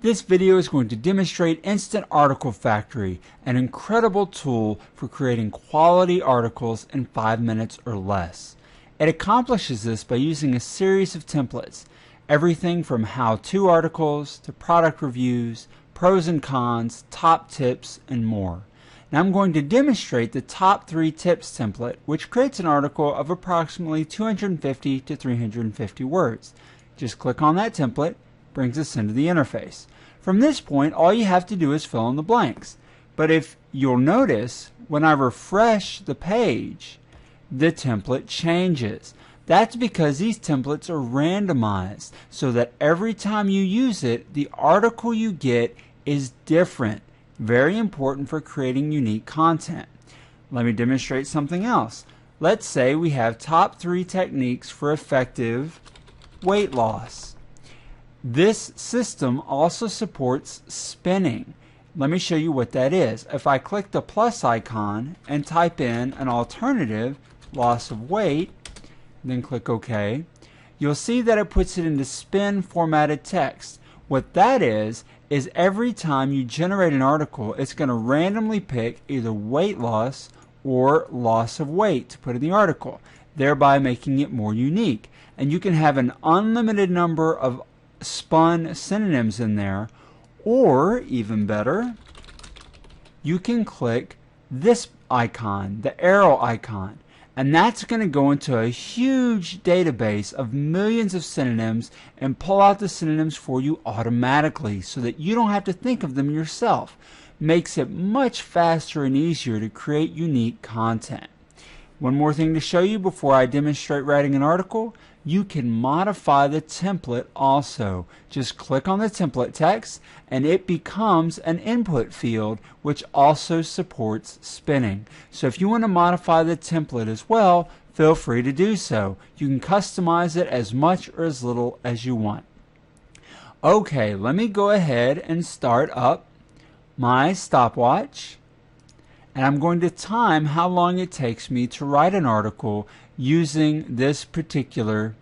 This video is going to demonstrate Instant Article Factory, an incredible tool for creating quality articles in 5 minutes or less. It accomplishes this by using a series of templates, everything from how-to articles to product reviews, pros and cons, top tips, and more. Now I'm going to demonstrate the top 3 tips template, which creates an article of approximately 250 to 350 words. Just click on that template, brings us into the interface. From this point, all you have to do is fill in the blanks. But if you'll notice, when I refresh the page, the template changes. That's because these templates are randomized, so that every time you use it, the article you get is different. Very important for creating unique content. Let me demonstrate something else. Let's say we have top 3 techniques for effective weight loss. This system also supports spinning. Let me show you what that is. If I click the plus icon and type in an alternative, loss of weight, then click OK, you'll see that it puts it into spin formatted text. What that is every time you generate an article, it's going to randomly pick either weight loss or loss of weight to put in the article, thereby making it more unique. And you can have an unlimited number of spun synonyms in there, or even better, you can click this icon, the arrow icon, and that's going to go into a huge database of millions of synonyms and pull out the synonyms for you automatically so that you don't have to think of them yourself. Makes it much faster and easier to create unique content. One more thing to show you before I demonstrate writing an article. You can modify the template also. Just click on the template text and it becomes an input field, which also supports spinning. So if you want to modify the template as well, feel free to do so. You can customize it as much or as little as you want. Okay, let me go ahead and start up my stopwatch. And I'm going to time how long it takes me to write an article using this particular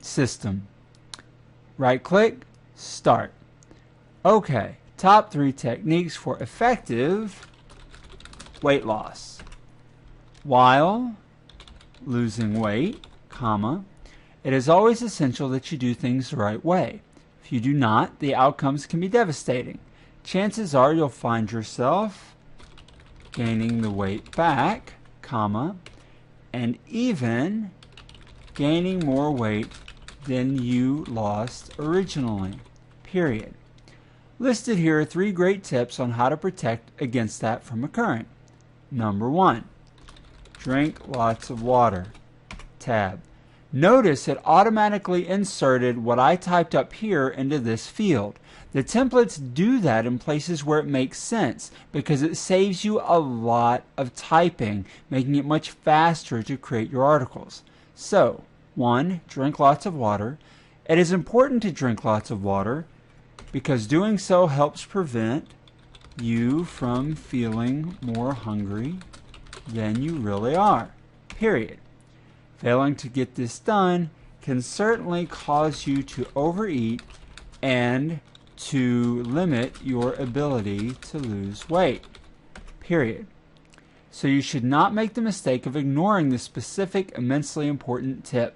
system. Right click, start. Okay, top 3 techniques for effective weight loss. While losing weight, comma, it is always essential that you do things the right way. If you do not, the outcomes can be devastating. Chances are you'll find yourself gaining the weight back, comma, and even gaining more weight than you lost originally, period. Listed here are 3 great tips on how to protect against that from occurring. Number 1, drink lots of water, tab. Notice it automatically inserted what I typed up here into this field. The templates do that in places where it makes sense because it saves you a lot of typing, making it much faster to create your articles. So, 1, drink lots of water. It is important to drink lots of water because doing so helps prevent you from feeling more hungry than you really are, period. Failing to get this done can certainly cause you to overeat and to limit your ability to lose weight, period. So you should not make the mistake of ignoring this specific, immensely important tip.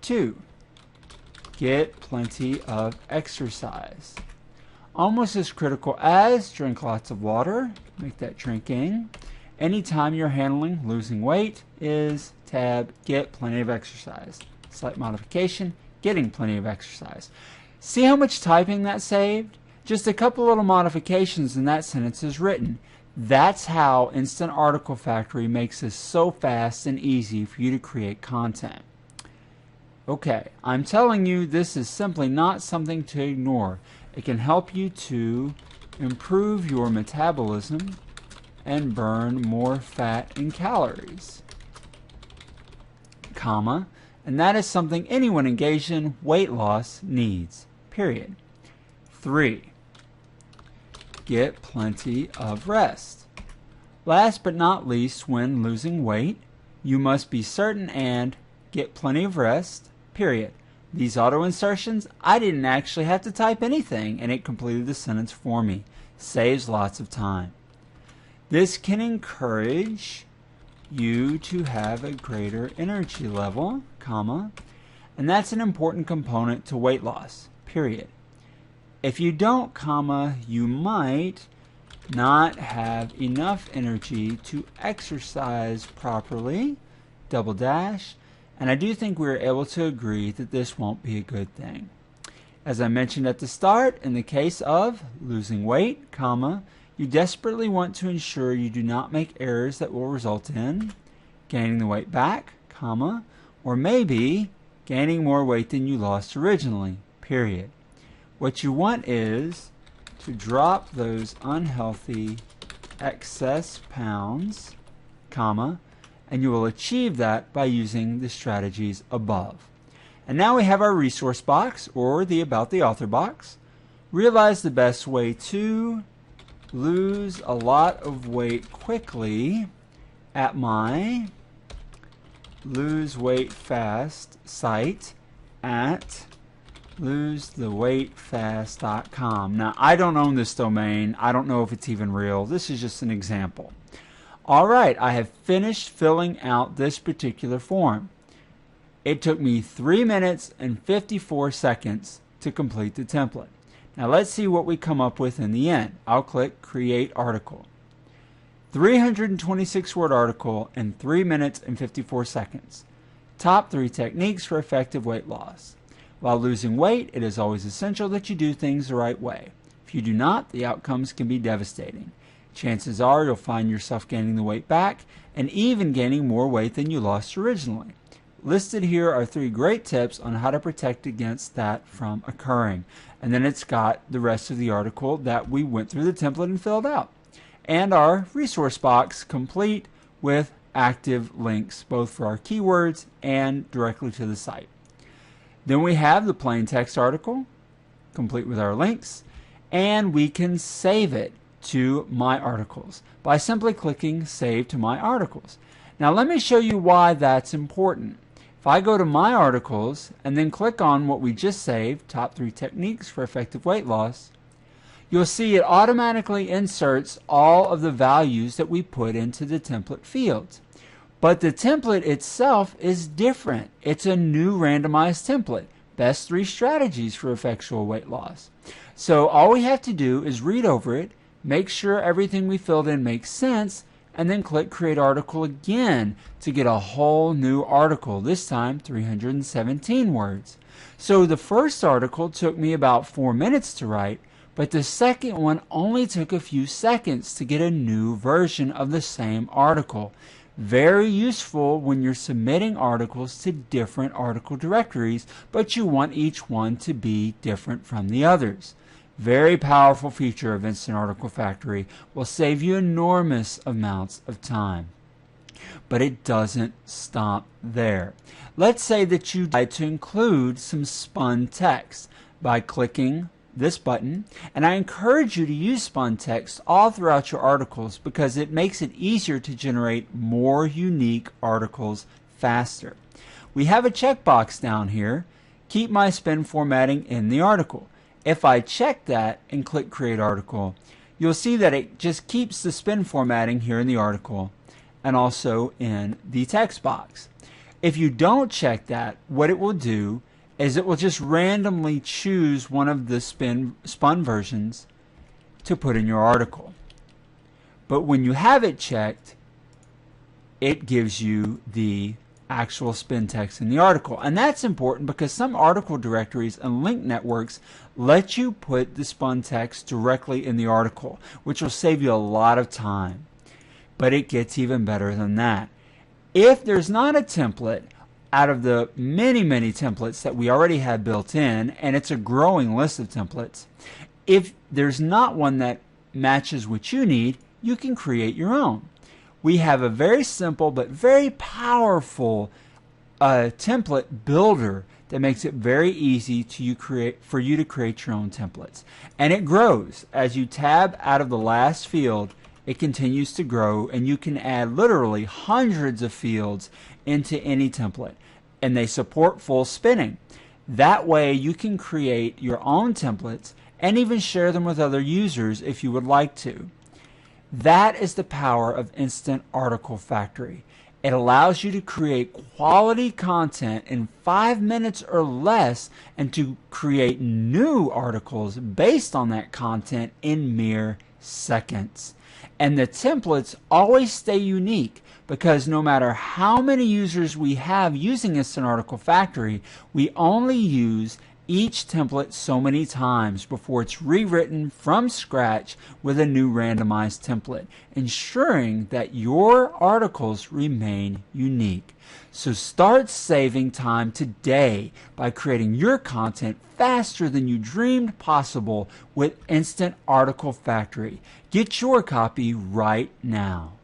2, get plenty of exercise. Almost as critical as drink lots of water, make that drinking. Anytime you're handling losing weight is tab, get plenty of exercise. Slight modification, getting plenty of exercise. See how much typing that saved? Just a couple little modifications and that sentence is written. That's how Instant Article Factory makes this so fast and easy for you to create content. Okay, I'm telling you this is simply not something to ignore. It can help you to improve your metabolism and burn more fat and calories, comma, and that is something anyone engaged in weight loss needs, period. 3, get plenty of rest. Last but not least, when losing weight, you must be certain and get plenty of rest, period. These auto insertions, I didn't actually have to type anything and it completed the sentence for me. Saves lots of time. This can encourage you to have a greater energy level, comma, and that's an important component to weight loss, period. If you don't, comma, you might not have enough energy to exercise properly, double dash, and I do think we're able to agree that this won't be a good thing. As I mentioned at the start, in the case of losing weight, comma, you desperately want to ensure you do not make errors that will result in gaining the weight back, comma, or maybe gaining more weight than you lost originally, period. What you want is to drop those unhealthy excess pounds, comma, and you will achieve that by using the strategies above. And now we have our resource box, or the About the Author box. Realize the best way to lose a lot of weight quickly at my Lose Weight Fast site at losetheweightfast.com. Now, I don't own this domain. I don't know if it's even real. This is just an example. All right, I have finished filling out this particular form. It took me 3 minutes and 54 seconds to complete the template. Now let's see what we come up with in the end. I'll click Create Article. 326 word article in 3 minutes and 54 seconds. Top 3 techniques for effective weight loss. While losing weight, it is always essential that you do things the right way. If you do not, the outcomes can be devastating. Chances are you'll find yourself gaining the weight back and even gaining more weight than you lost originally. Listed here are 3 great tips on how to protect against that from occurring. And then it's got the rest of the article that we went through the template and filled out. And our resource box complete with active links, both for our keywords and directly to the site. Then we have the plain text article, complete with our links, and we can save it to My Articles by simply clicking Save to My Articles. Now let me show you why that's important. If I go to My Articles and then click on what we just saved, Top 3 Techniques for Effective Weight Loss, you'll see it automatically inserts all of the values that we put into the template fields. But the template itself is different. It's a new randomized template. Best 3 strategies for effectual weight loss. So all we have to do is read over it, make sure everything we filled in makes sense, and then click Create Article again to get a whole new article, this time 317 words. So the first article took me about 4 minutes to write, but the second one only took a few seconds to get a new version of the same article. Very useful when you're submitting articles to different article directories, but you want each one to be different from the others. Very powerful feature of Instant Article Factory. Will save you enormous amounts of time. But it doesn't stop there. Let's say that you decide to include some spun text by clicking this button, and I encourage you to use spun text all throughout your articles because it makes it easier to generate more unique articles faster. We have a checkbox down here, keep my spin formatting in the article. If I check that and click Create Article, you'll see that it just keeps the spin formatting here in the article and also in the text box. If you don't check that, what it will do is it will just randomly choose one of the spun versions to put in your article. But when you have it checked, it gives you the actual spin text in the article. And that's important because some article directories and link networks let you put the spun text directly in the article, which will save you a lot of time. But it gets even better than that. If there's not a template out of the many templates that we already have built in, and it's a growing list of templates, if there's not one that matches what you need, you can create your own. We have a very simple but very powerful template builder that makes it very easy for you to create your own templates. And it grows. As you tab out of the last field, it continues to grow, and you can add literally hundreds of fields into any template. And they support full spinning. That way you can create your own templates and even share them with other users if you would like to. That is the power of Instant Article Factory. It allows you to create quality content in 5 minutes or less and to create new articles based on that content in mere seconds. And the templates always stay unique because no matter how many users we have using Instant Article Factory, we only use each template so many times before it's rewritten from scratch with a new randomized template, ensuring that your articles remain unique. So start saving time today by creating your content faster than you dreamed possible with Instant Article Factory. Get your copy right now.